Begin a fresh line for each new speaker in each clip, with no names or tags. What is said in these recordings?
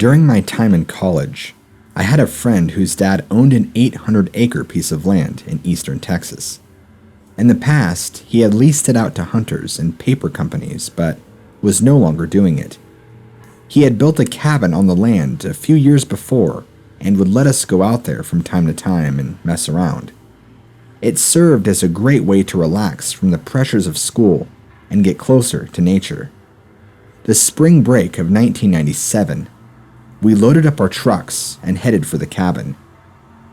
During my time in college, I had a friend whose dad owned an 800-acre piece of land in eastern Texas. In the past, he had leased it out to hunters and paper companies, but was no longer doing it. He had built a cabin on the land a few years before and would let us go out there from time to time and mess around. It served as a great way to relax from the pressures of school and get closer to nature. The spring break of 1997, we loaded up our trucks and headed for the cabin.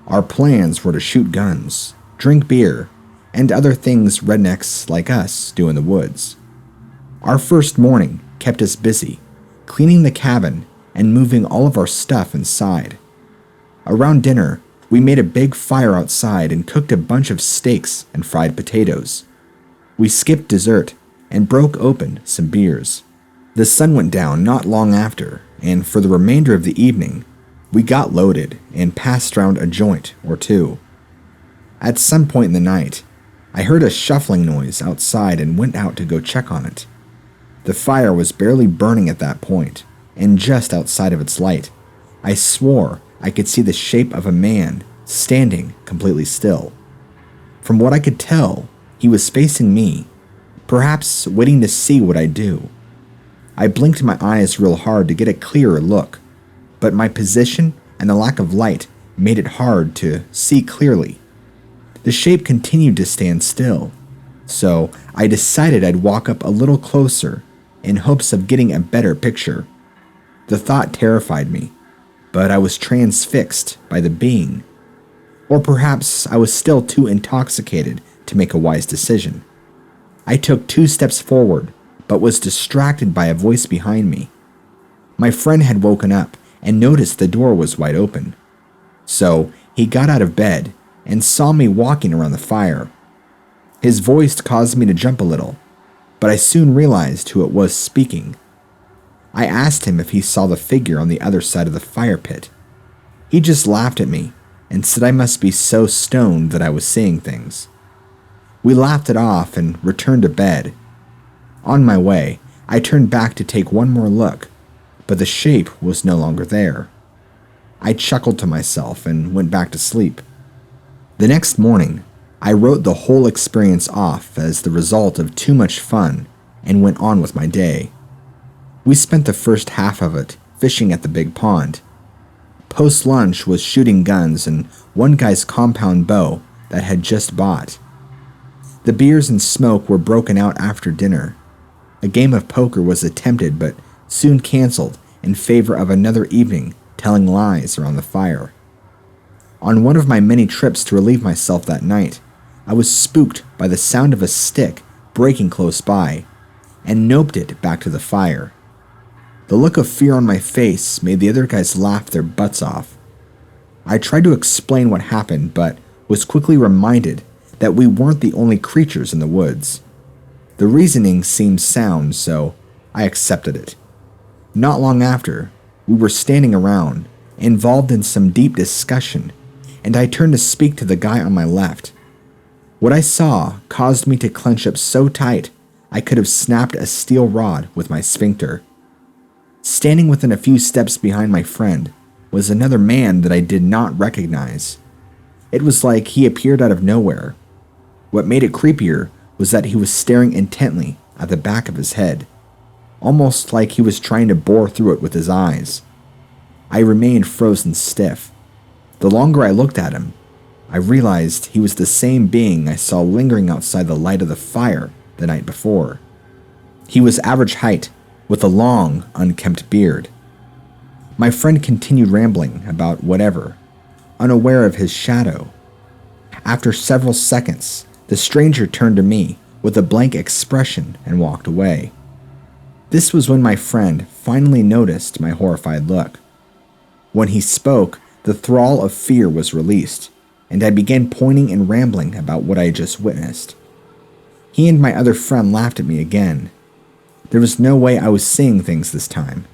Our plans were to shoot guns, drink beer, and other things rednecks like us do in the woods. Our first morning kept us busy, cleaning the cabin and moving all of our stuff inside. Around dinner, we made a big fire outside and cooked a bunch of steaks and fried potatoes. We skipped dessert and broke open some beers. The sun went down not long after, and for the remainder of the evening, we got loaded and passed around a joint or two. At some point in the night, I heard a shuffling noise outside and went out to go check on it. The fire was barely burning at that point, and just outside of its light, I swore I could see the shape of a man standing completely still. From what I could tell, he was facing me, perhaps waiting to see what I'd do. I blinked my eyes real hard to get a clearer look, but my position and the lack of light made it hard to see clearly. The shape continued to stand still, so I decided I'd walk up a little closer in hopes of getting a better picture. The thought terrified me, but I was transfixed by the being. Or perhaps I was still too intoxicated to make a wise decision. I took 2 steps forward, but was distracted by a voice behind me. My friend had woken up and noticed the door was wide open. So he got out of bed and saw me walking around the fire. His voice caused me to jump a little, but I soon realized who it was speaking. I asked him if he saw the figure on the other side of the fire pit. He just laughed at me and said I must be so stoned that I was seeing things. We laughed it off and returned to bed. On my way, I turned back to take one more look, but the shape was no longer there. I chuckled to myself and went back to sleep. The next morning, I wrote the whole experience off as the result of too much fun and went on with my day. We spent the first half of it fishing at the big pond. Post-lunch was shooting guns and one guy's compound bow that had just bought. The beers and smoke were broken out after dinner. A game of poker was attempted but soon canceled in favor of another evening telling lies around the fire. On one of my many trips to relieve myself that night, I was spooked by the sound of a stick breaking close by, and noped it back to the fire. The look of fear on my face made the other guys laugh their butts off. I tried to explain what happened, but was quickly reminded that we weren't the only creatures in the woods. The reasoning seemed sound, so I accepted it. Not long after, we were standing around, involved in some deep discussion, and I turned to speak to the guy on my left. What I saw caused me to clench up so tight I could have snapped a steel rod with my sphincter. Standing within a few steps behind my friend was another man that I did not recognize. It was like he appeared out of nowhere. What made it creepier was that he was staring intently at the back of his head, almost like he was trying to bore through it with his eyes. I remained frozen stiff. The longer I looked at him, I realized he was the same being I saw lingering outside the light of the fire the night before. He was average height, with a long, unkempt beard. My friend continued rambling about whatever, unaware of his shadow. After several seconds, the stranger turned to me with a blank expression and walked away. This was when my friend finally noticed my horrified look. When he spoke, the thrall of fear was released, and I began pointing and rambling about what I had just witnessed. He and my other friend laughed at me again. There was no way I was seeing things this time.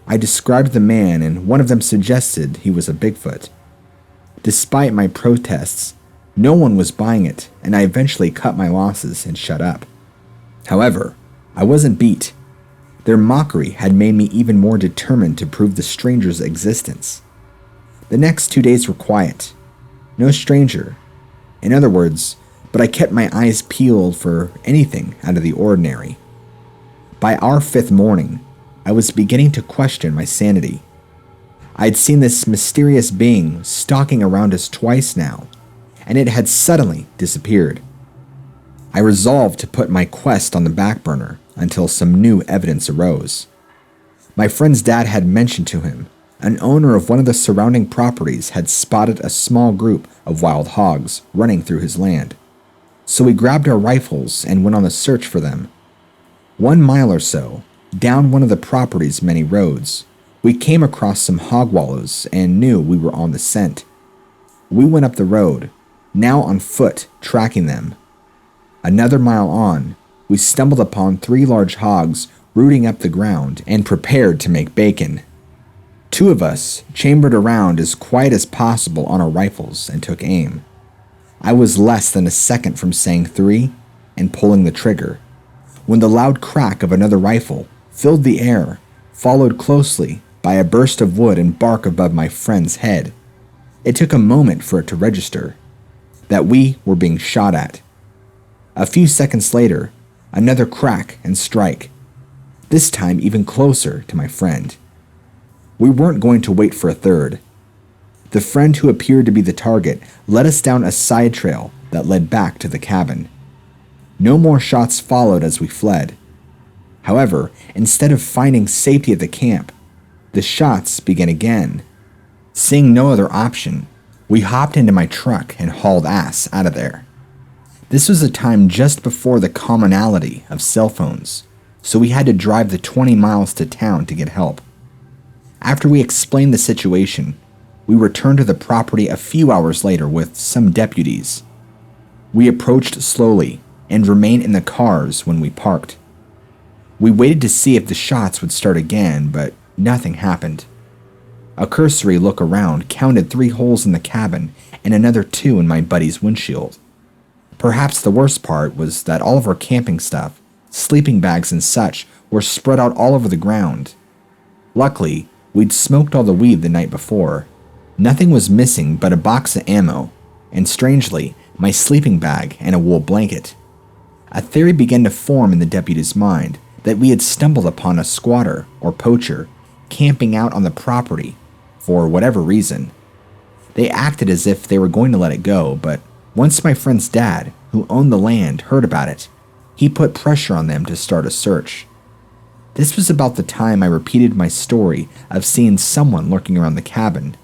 I described the man, and one of them suggested he was a Bigfoot. Despite my protests, no one was buying it, and I eventually cut my losses and shut up. However, I wasn't beat. Their mockery had made me even more determined to prove the stranger's existence. The next 2 days were quiet. No stranger. In other words, but I kept my eyes peeled for anything out of the ordinary. By our 5th morning, I was beginning to question my sanity. I'd seen this mysterious being stalking around us twice now, and it had suddenly disappeared. I resolved to put my quest on the back burner until some new evidence arose. My friend's dad had mentioned to him an owner of one of the surrounding properties had spotted a small group of wild hogs running through his land. So we grabbed our rifles and went on a search for them. 1 mile or so, down one of the property's many roads, we came across some hog wallows and knew we were on the scent. We went up the road, now on foot, tracking them. Another mile on, we stumbled upon 3 large hogs rooting up the ground and prepared to make bacon. 2 of us chambered around as quiet as possible on our rifles and took aim. I was less than a second from saying 3 and pulling the trigger, when the loud crack of another rifle filled the air, followed closely by a burst of wood and bark above my friend's head. It took a moment for it to register that we were being shot at. A few seconds later, another crack and strike, this time even closer to my friend. We weren't going to wait for a third. The friend who appeared to be the target led us down a side trail that led back to the cabin. No more shots followed as we fled. However, instead of finding safety at the camp, the shots began again. Seeing no other option, we hopped into my truck and hauled ass out of there. This was a time just before the commonality of cell phones, so we had to drive the 20 miles to town to get help. After we explained the situation, we returned to the property a few hours later with some deputies. We approached slowly and remained in the cars when we parked. We waited to see if the shots would start again, but nothing happened. A cursory look around counted 3 holes in the cabin and another 2 in my buddy's windshield. Perhaps the worst part was that all of our camping stuff, sleeping bags and such, were spread out all over the ground. Luckily, we'd smoked all the weed the night before. Nothing was missing but a box of ammo, and strangely, my sleeping bag and a wool blanket. A theory began to form in the deputy's mind that we had stumbled upon a squatter or poacher camping out on the property for whatever reason. They acted as if they were going to let it go, but once my friend's dad, who owned the land, heard about it, he put pressure on them to start a search. This was about the time I repeated my story of seeing someone lurking around the cabin.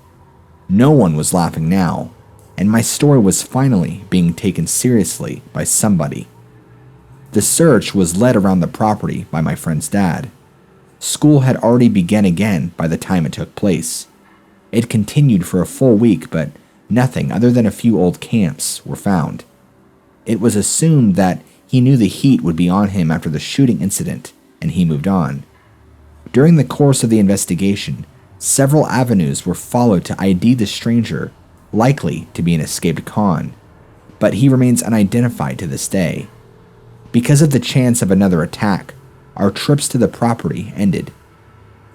No one was laughing now, and my story was finally being taken seriously by somebody. The search was led around the property by my friend's dad. School had already begun again by the time it took place. It continued for a full week, but nothing other than a few old camps were found. It was assumed that he knew the heat would be on him after the shooting incident, and he moved on. During the course of the investigation, several avenues were followed to ID the stranger, likely to be an escaped con, but he remains unidentified to this day. Because of the chance of another attack, our trips to the property ended.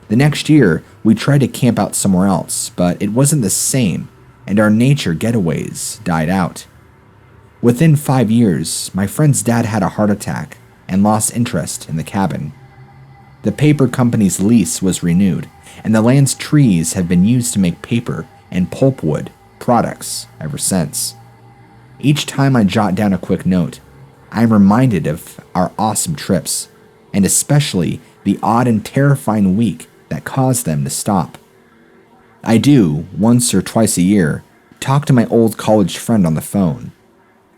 The next year, we tried to camp out somewhere else, but it wasn't the same, and our nature getaways died out. Within 5 years, my friend's dad had a heart attack and lost interest in the cabin. The paper company's lease was renewed, and the land's trees have been used to make paper and pulpwood products ever since. Each time I jot down a quick note, I am reminded of our awesome trips, and especially the odd and terrifying week that caused them to stop. I do, once or twice a year, talk to my old college friend on the phone.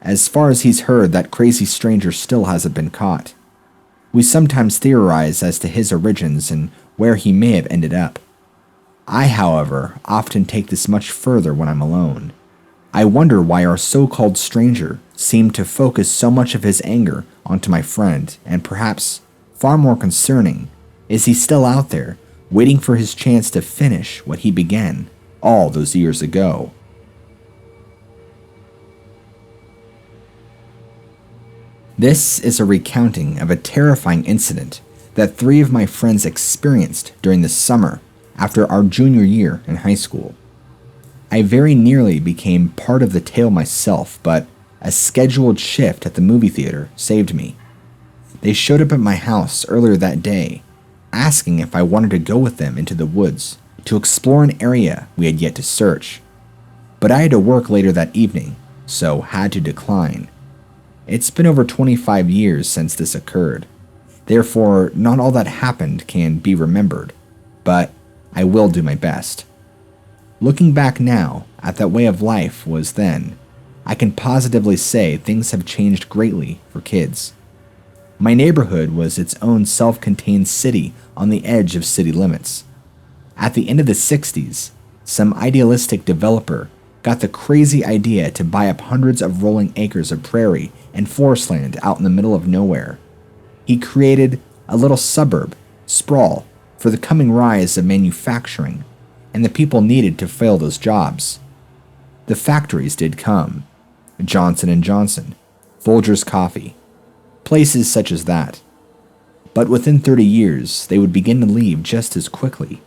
As far as he's heard, that crazy stranger still hasn't been caught. We sometimes theorize as to his origins and where he may have ended up. I, however, often take this much further when I'm alone. I wonder why our so-called stranger seemed to focus so much of his anger onto my friend, and perhaps, far more concerning, is he still out there, waiting for his chance to finish what he began all those years ago? This is a recounting of a terrifying incident that 3 of my friends experienced during the summer after our junior year in high school. I very nearly became part of the tale myself, but a scheduled shift at the movie theater saved me. They showed up at my house earlier that day, asking if I wanted to go with them into the woods to explore an area we had yet to search. But I had to work later that evening, so had to decline. It's been over 25 years since this occurred. Therefore, not all that happened can be remembered, but I will do my best. Looking back now at that way of life was then, I can positively say things have changed greatly for kids. My neighborhood was its own self-contained city on the edge of city limits. At the end of the 60s, some idealistic developer got the crazy idea to buy up hundreds of rolling acres of prairie and forest land out in the middle of nowhere. He created a little suburb, sprawl, for the coming rise of manufacturing, and the people needed to fill those jobs. The factories did come. Johnson & Johnson, Folgers Coffee, places such as that. But within 30 years, they would begin to leave just as quickly.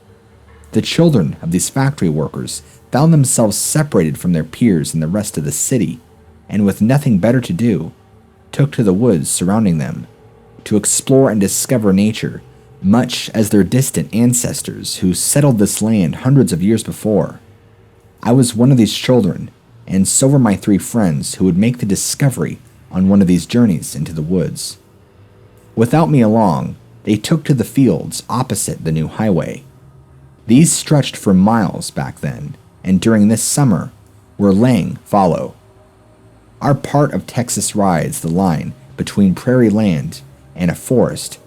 The children of these factory workers found themselves separated from their peers in the rest of the city, and with nothing better to do, took to the woods surrounding them to explore and discover nature, much as their distant ancestors who settled this land hundreds of years before. I was one of these children, and so were my 3 friends who would make the discovery on one of these journeys into the woods. Without me along, they took to the fields opposite the new highway. These stretched for miles back then, and during this summer were laying fallow. Our part of Texas rides the line between prairie land and a forest.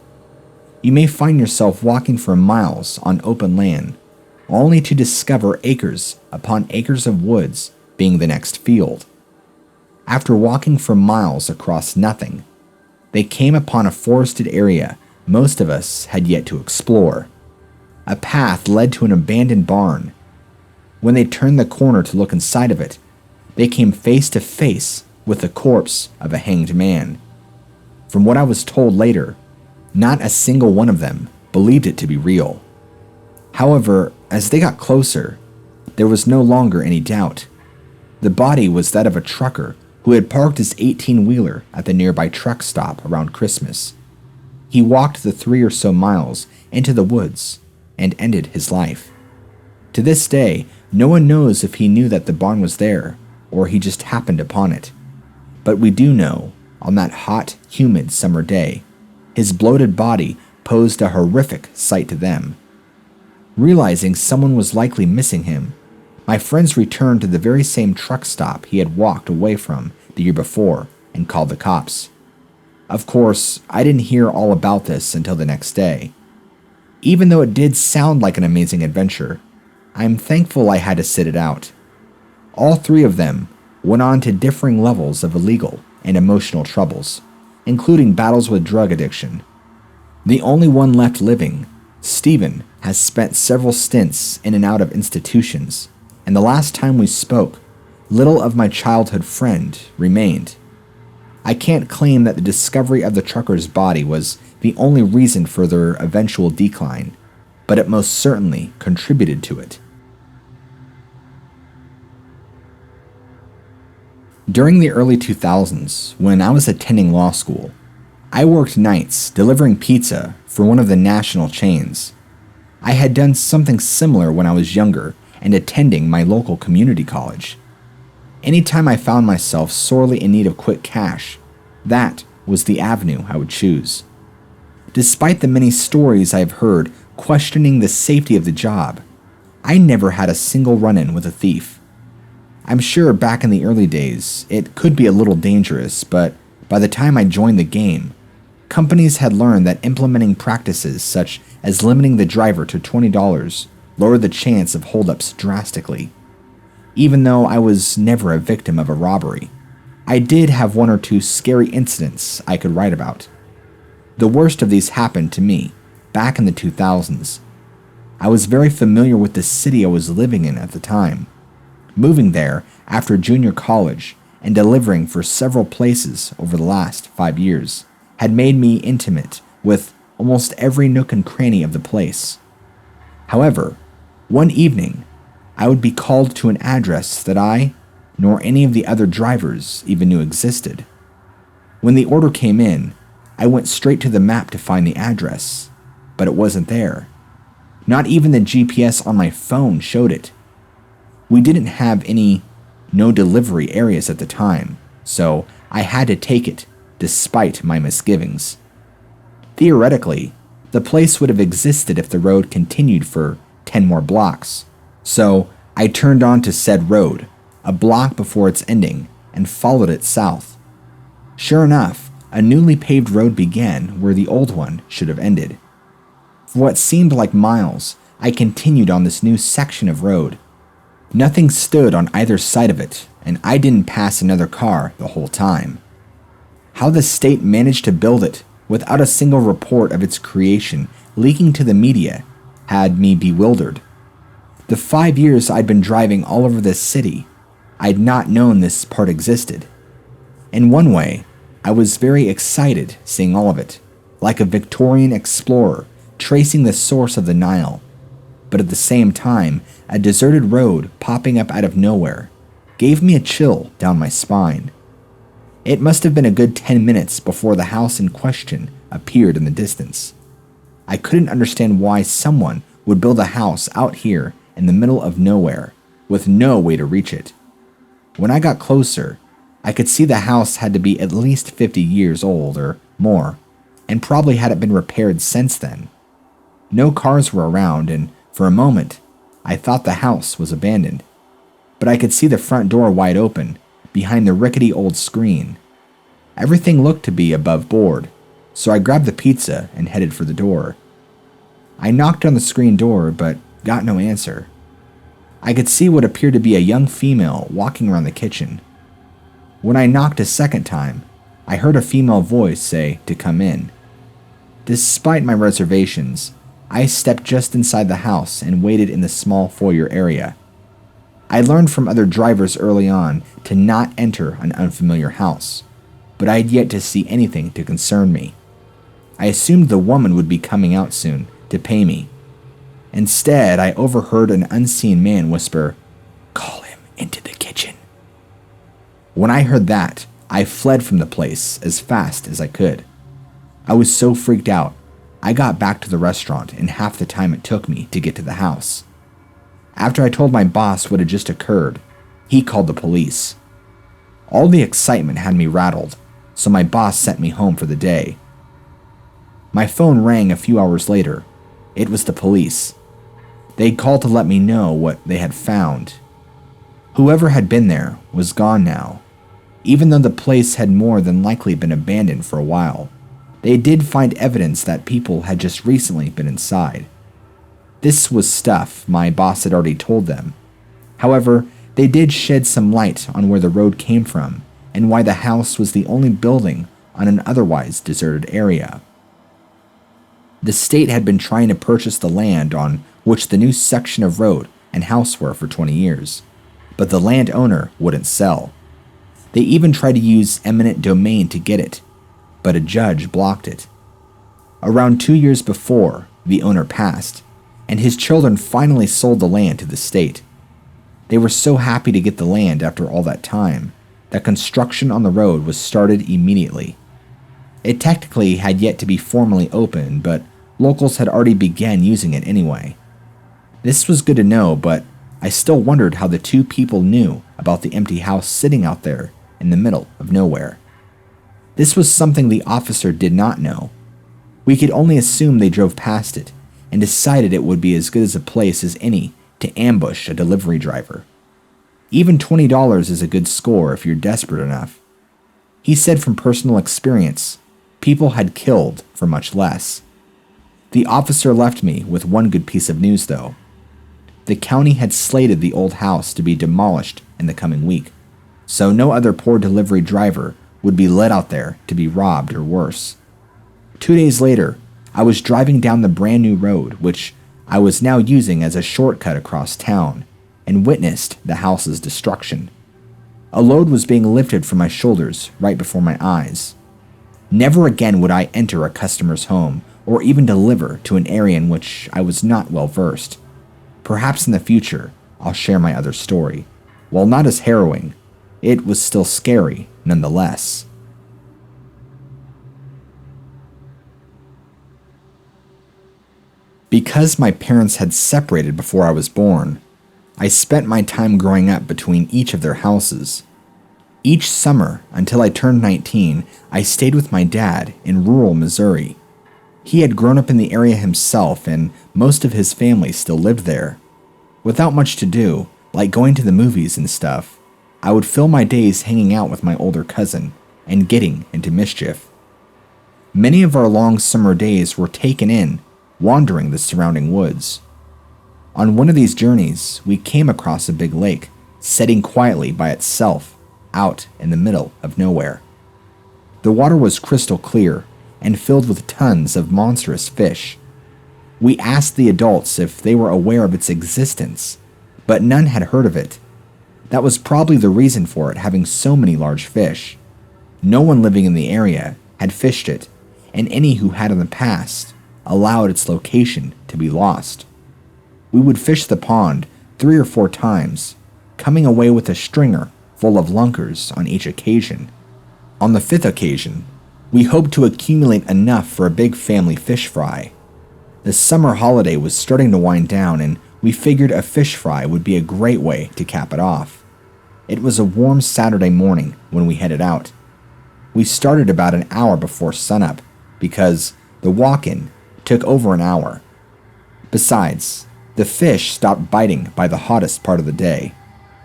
You may find yourself walking for miles on open land, only to discover acres upon acres of woods being the next field. After walking for miles across nothing, they came upon a forested area most of us had yet to explore. A path led to an abandoned barn. When they turned the corner to look inside of it, they came face to face with the corpse of a hanged man. From what I was told later, not a single one of them believed it to be real. However, as they got closer, there was no longer any doubt. The body was that of a trucker who had parked his 18-wheeler at the nearby truck stop around Christmas. He walked the 3 or so miles into the woods and ended his life. To this day, no one knows if he knew that the barn was there or he just happened upon it. But we do know, on that hot, humid summer day, his bloated body posed a horrific sight to them. Realizing someone was likely missing him, my friends returned to the very same truck stop he had walked away from the year before and called the cops. Of course, I didn't hear all about this until the next day. Even though it did sound like an amazing adventure, I'm thankful I had to sit it out. All 3 of them went on to differing levels of illegal and emotional troubles, including battles with drug addiction. The only one left living, Stephen, has spent several stints in and out of institutions, and the last time we spoke, little of my childhood friend remained. I can't claim that the discovery of the trucker's body was the only reason for their eventual decline, but it most certainly contributed to it. During the early 2000s, when I was attending law school, I worked nights delivering pizza for one of the national chains. I had done something similar when I was younger and attending my local community college. Anytime I found myself sorely in need of quick cash, that was the avenue I would choose. Despite the many stories I have heard questioning the safety of the job, I never had a single run-in with a thief. I'm sure back in the early days, it could be a little dangerous, but by the time I joined the game, companies had learned that implementing practices such as limiting the driver to $20 lowered the chance of holdups drastically. Even though I was never a victim of a robbery, I did have 1 or 2 scary incidents I could write about. The worst of these happened to me back in the 2000s. I was very familiar with the city I was living in at the time. Moving there after junior college and delivering for several places over the last 5 years had made me intimate with almost every nook and cranny of the place. However, one evening, I would be called to an address that I, nor any of the other drivers, even knew existed. When the order came in, I went straight to the map to find the address, but it wasn't there. Not even the GPS on my phone showed it. We didn't have any no delivery areas at the time, so I had to take it, despite my misgivings. Theoretically, the place would have existed if the road continued for 10 more blocks, so I turned onto said road, a block before its ending, and followed it south. Sure enough, a newly paved road began where the old one should have ended. For what seemed like miles, I continued on this new section of road. Nothing stood on either side of it, and I didn't pass another car the whole time. How the state managed to build it without a single report of its creation leaking to the media had me bewildered. The 5 years I'd been driving all over this city, I'd not known this part existed. In one way, I was very excited seeing all of it, like a Victorian explorer tracing the source of the Nile. But at the same time, a deserted road popping up out of nowhere gave me a chill down my spine. It must have been a good 10 minutes before the house in question appeared in the distance. I couldn't understand why someone would build a house out here in the middle of nowhere with no way to reach it. When I got closer, I could see the house had to be at least 50 years old or more, and probably hadn't been repaired since then. No cars were around, and for a moment, I thought the house was abandoned. But I could see the front door wide open, behind the rickety old screen. Everything looked to be above board, so I grabbed the pizza and headed for the door. I knocked on the screen door, but got no answer. I could see what appeared to be a young female walking around the kitchen. When I knocked a second time, I heard a female voice say to come in. Despite my reservations, I stepped just inside the house and waited in the small foyer area. I learned from other drivers early on to not enter an unfamiliar house, but I had yet to see anything to concern me. I assumed the woman would be coming out soon to pay me. Instead, I overheard an unseen man whisper, "Call him into the kitchen." When I heard that, I fled from the place as fast as I could. I was so freaked out, I got back to the restaurant in half the time it took me to get to the house. After I told my boss what had just occurred, he called the police. All the excitement had me rattled, so my boss sent me home for the day. My phone rang a few hours later. It was the police. They'd called to let me know what they had found. Whoever had been there was gone now. Even though the place had more than likely been abandoned for a while, they did find evidence that people had just recently been inside. This was stuff my boss had already told them. However, they did shed some light on where the road came from and why the house was the only building on an otherwise deserted area. The state had been trying to purchase the land on which the new section of road and house were for 20 years, but the landowner wouldn't sell. They even tried to use eminent domain to get it, but a judge blocked it. Around 2 years before, the owner passed, and his children finally sold the land to the state. They were so happy to get the land after all that time that construction on the road was started immediately. It technically had yet to be formally opened, but locals had already begun using it anyway. This was good to know, but I still wondered how the two people knew about the empty house sitting out there in the middle of nowhere. This was something the officer did not know. We could only assume they drove past it and decided it would be as good as a place as any to ambush a delivery driver. Even $20 is a good score if you're desperate enough. He said from personal experience, people had killed for much less. The officer left me with one good piece of news though. The county had slated the old house to be demolished in the coming week, so no other poor delivery driver would be let out there to be robbed or worse. 2 days later, I was driving down the brand new road, which I was now using as a shortcut across town, and witnessed the house's destruction. A load was being lifted from my shoulders right before my eyes. Never again would I enter a customer's home or even deliver to an area in which I was not well versed. Perhaps in the future, I'll share my other story. While not as harrowing, it was still scary nonetheless. Because my parents had separated before I was born, I spent my time growing up between each of their houses. Each summer, until I turned 19, I stayed with my dad in rural Missouri. He had grown up in the area himself, and most of his family still lived there. Without much to do, like going to the movies and stuff, I would fill my days hanging out with my older cousin and getting into mischief. Many of our long summer days were taken in wandering the surrounding woods. On one of these journeys, we came across a big lake, sitting quietly by itself, out in the middle of nowhere. The water was crystal clear and filled with tons of monstrous fish. We asked the adults if they were aware of its existence, but none had heard of it. That was probably the reason for it having so many large fish. No one living in the area had fished it, and any who had in the past allowed its location to be lost. We would fish the pond 3 or 4 times, coming away with a stringer full of lunkers on each occasion. On the 5th occasion, we hoped to accumulate enough for a big family fish fry. The summer holiday was starting to wind down, and we figured a fish fry would be a great way to cap it off. It was a warm Saturday morning when we headed out. We started about an hour before sunup because the walk-in took over an hour. Besides, the fish stopped biting by the hottest part of the day,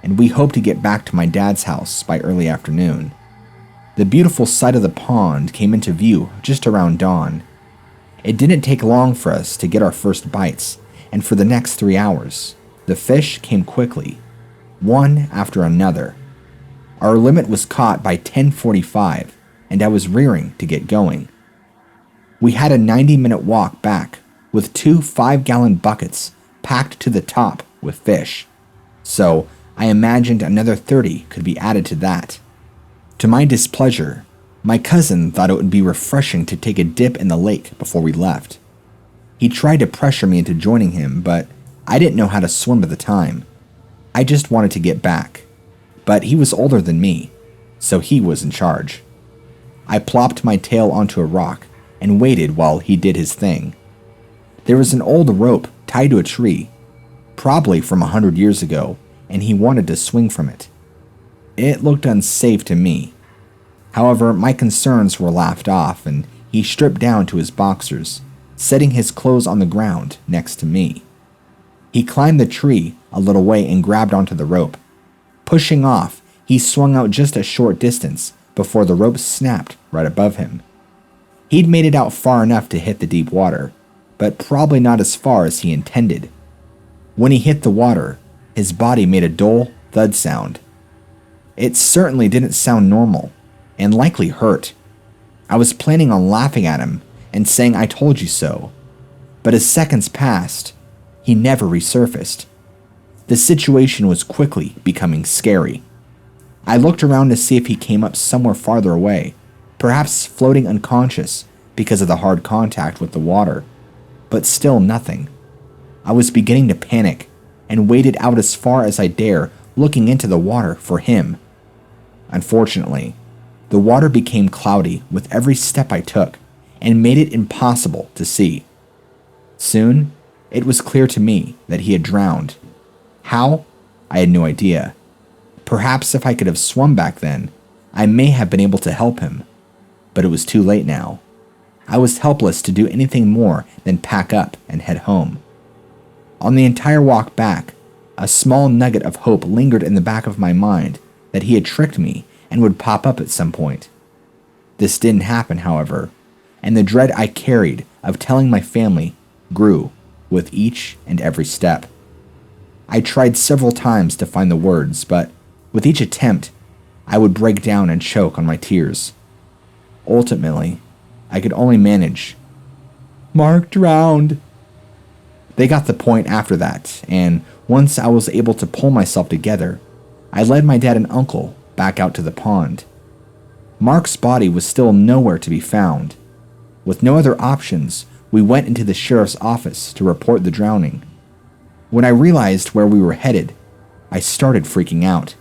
and we hoped to get back to my dad's house by early afternoon. The beautiful sight of the pond came into view just around dawn. It didn't take long for us to get our first bites, and for the next 3 hours, the fish came quickly, one after another. Our limit was caught by 10:45, and I was rearing to get going. We had a 90-minute walk back with 2 5-gallon buckets packed to the top with fish, so I imagined another 30 could be added to that. To my displeasure, my cousin thought it would be refreshing to take a dip in the lake before we left. He tried to pressure me into joining him, but I didn't know how to swim at the time. I just wanted to get back, but he was older than me, so he was in charge. I plopped my tail onto a rock and waited while he did his thing. There was an old rope tied to a tree, probably from 100 years ago, and he wanted to swing from it. It looked unsafe to me. However, my concerns were laughed off, and he stripped down to his boxers, setting his clothes on the ground next to me. He climbed the tree a little way and grabbed onto the rope. Pushing off, he swung out just a short distance before the rope snapped right above him. He'd made it out far enough to hit the deep water, but probably not as far as he intended. When he hit the water, his body made a dull thud sound. It certainly didn't sound normal, and likely hurt. I was planning on laughing at him and saying I told you so, but as seconds passed, he never resurfaced. The situation was quickly becoming scary. I looked around to see if he came up somewhere farther away, perhaps floating unconscious because of the hard contact with the water, but still nothing. I was beginning to panic and waded out as far as I dare, looking into the water for him. Unfortunately, the water became cloudy with every step I took and made it impossible to see. Soon, it was clear to me that he had drowned. How? I had no idea. Perhaps if I could have swum back then, I may have been able to help him. But it was too late now. I was helpless to do anything more than pack up and head home. On the entire walk back, a small nugget of hope lingered in the back of my mind that he had tricked me and would pop up at some point. This didn't happen, however, and the dread I carried of telling my family grew with each and every step. I tried several times to find the words, but with each attempt, I would break down and choke on my tears. Ultimately, I could only manage, "Mark drowned." They got the point after that, and once I was able to pull myself together, I led my dad and uncle back out to the pond. Mark's body was still nowhere to be found. With no other options, we went into the sheriff's office to report the drowning. When I realized where we were headed, I started freaking out.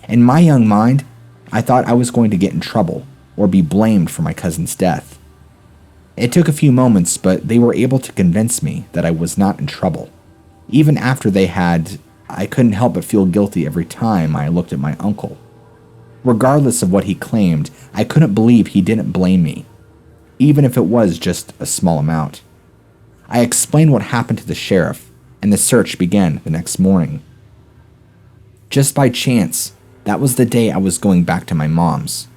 In my young mind, I thought I was going to get in trouble or be blamed for my cousin's death. It took a few moments, but they were able to convince me that I was not in trouble. Even after they had, I couldn't help but feel guilty every time I looked at my uncle. Regardless of what he claimed, I couldn't believe he didn't blame me, even if it was just a small amount. I explained what happened to the sheriff, and the search began the next morning. Just by chance, that was the day I was going back to my mom's.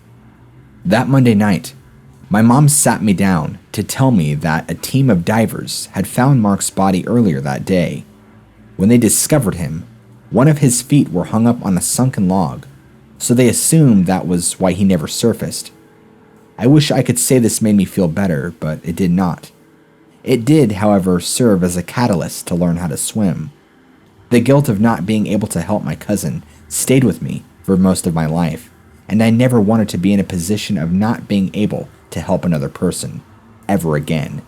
That Monday night, my mom sat me down to tell me that a team of divers had found Mark's body earlier that day. When they discovered him, one of his feet were hung up on a sunken log, so they assumed that was why he never surfaced. I wish I could say this made me feel better, but it did not. It did, however, serve as a catalyst to learn how to swim. The guilt of not being able to help my cousin stayed with me for most of my life, and I never wanted to be in a position of not being able to help another person, ever again.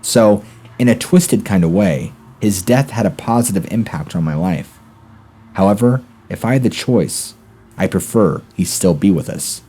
So, in a twisted kind of way, his death had a positive impact on my life. However, if I had the choice, I prefer he still be with us.